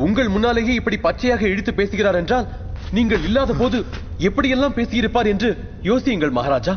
உங்கள் முன்னாலேயே இப்படி பச்சையாக இழுத்து பேசுகிறார் என்றால் நீங்கள் இல்லாத போது எப்படியெல்லாம் பேசியிருப்பார் என்று யோசியுங்கள் மகாராஜா.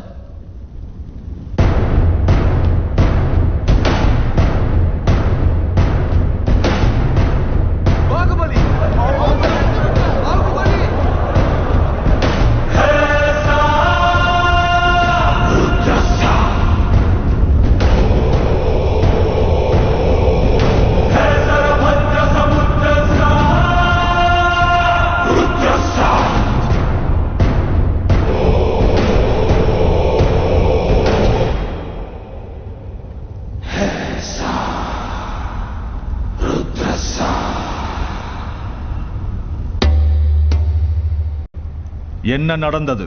என்ன நடந்தது?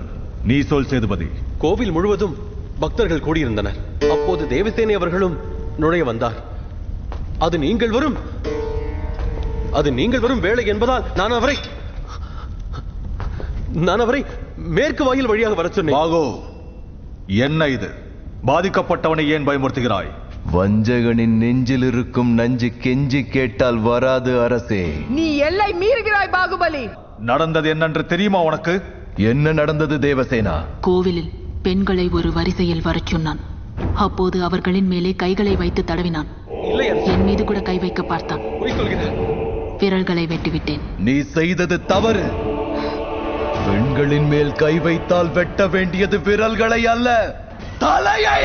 நீ சொல் சேதுபதி. கோவில் முழுவதும் பக்தர்கள் கூடியிருந்தனர். அப்போது தேவசேனை அவர்களும் நுழைய வந்தார். அது நீங்கள் வரும் வேளை என்பதால் நான் அவரை மேற்கு வாயில் வழியாக வர சொன்னேன். பாகோ, என்ன இது? பாதிக்கப்பட்டவனை ஏன் பயமுறுத்துகிறாய்? வஞ்சகனின் நெஞ்சில் இருக்கும் நஞ்சு கெஞ்சி கேட்டால் வராது அரசே. நீ எல்லை மீறுகிறாய் பாகுபலி. நடந்தது என்னென்று தெரியுமா உனக்கு? என்ன நடந்தது தேவசேனா? கோவிலில் பெண்களை ஒரு வரிசையில் வரச் சொன்னான். அப்போது அவர்களின் மேலே கைகளை வைத்து தடவினான். என் மீது கூட கை வைக்க பார்த்தான். விரல்களை வெட்டிவிட்டேன். நீ செய்தது தவறு. பெண்களின் மேல் கை வைத்தால் வெட்ட வேண்டியது விரல்களை அல்ல, தலையை.